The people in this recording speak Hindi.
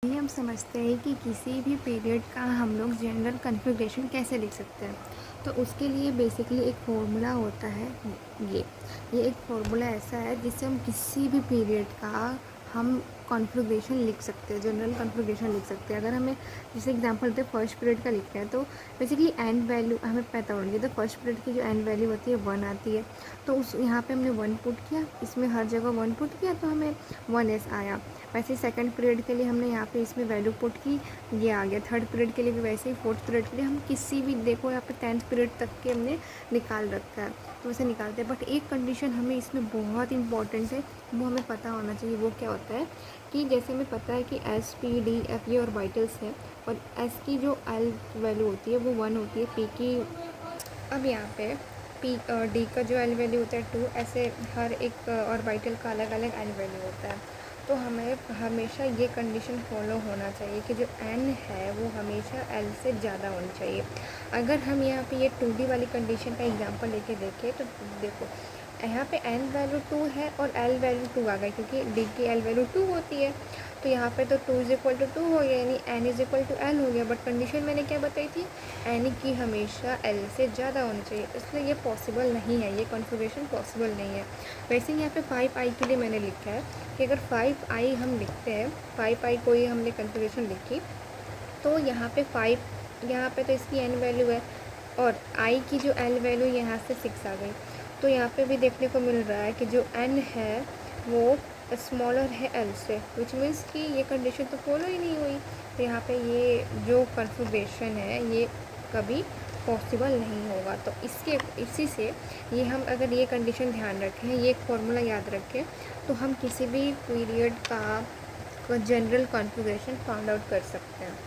ये हम समझते हैं कि किसी भी पीरियड का हम लोग जनरल कन्फिग्रेशन कैसे लिख सकते हैं। तो उसके लिए बेसिकली एक फ़ॉर्मूला होता है। ये एक फ़ॉर्मूला ऐसा है जिससे हम किसी भी पीरियड का हम कॉन्फ़िगरेशन लिख सकते हैं, जनरल कॉन्फ़िगरेशन लिख सकते हैं। अगर हमें जैसे एग्जांपल दें फर्स्ट पीरियड का लिखते हैं तो बेसिकली एंड वैल्यू हमें पता होनी चाहिए। तो फर्स्ट पीरियड की जो एंड वैल्यू होती है 1 आती है। तो उस यहाँ पे हमने 1 पुट किया, इसमें हर जगह 1 पुट किया तो हमें 1s आया। वैसे सेकंड पीरियड के लिए हमने यहाँ पे इसमें वैल्यू पुट की, ये आ गया। थर्ड पीरियड के लिए भी वैसे ही, फोर्थ पीरियड के लिए हम किसी भी, देखो यहाँ पे 10th पीरियड तक के हमने निकाल रखा है तो उसे निकालते हैं। बट एक कंडीशन हमें इसमें बहुत इंपॉर्टेंट है, वो हमें पता होना चाहिए। वो क्या होता है कि जैसे हमें पता है कि एस पी डी एफ ये और वाइटल्स हैं, और एस की जो एल वैल्यू होती है वो 1 होती है, पी की, अब यहाँ पे पी डी का जो एल वैल्यू होता है 2, ऐसे हर एक और वाइटल का अलग अलग एल वैल्यू होता है। तो हमें हमेशा ये कंडीशन फॉलो होना चाहिए कि जो एन है वो हमेशा एल से ज़्यादा होनी चाहिए। अगर हम यहाँ पे ये 2D वाली कंडीशन का एग्जांपल लेके देखें तो देखो यहाँ पे एन वैल्यू 2 है और एल वैल्यू 2 आ गई, क्योंकि डी की एल वैल्यू 2 होती है। तो यहाँ पे तो 2 इज इक्वल टू 2 हो गया, यानी N is equal to L हो गया। बट कंडीशन मैंने क्या बताई थी, एन की हमेशा एल से ज़्यादा होनी चाहिए, इसलिए ये पॉसिबल नहीं है, ये कॉन्फ़िगरेशन पॉसिबल नहीं है। वैसे ही यहाँ पे 5i के लिए मैंने लिखा है कि अगर 5i हम लिखते हैं, 5i कोई हमने कॉन्फ़िगरेशन लिखी, तो यहाँ पे 5, यहाँ पे तो इसकी एन वैल्यू है और i की जो एल वैल्यू यहाँ से 6 आ गई। तो यहाँ पे भी देखने को मिल रहा है कि जो n है वो स्मॉलर है l से, विच मीन्स कि ये कंडीशन तो फॉलो ही नहीं हुई। तो यहाँ पे ये जो कन्फिग्रेशन है ये कभी पॉसिबल नहीं होगा। तो इसी से ये हम अगर ये कंडीशन ध्यान रखें, ये एक फार्मूला याद रखें, तो हम किसी भी पीरियड का जनरल कॉन्फ़िगरेशन फाइंड आउट कर सकते हैं।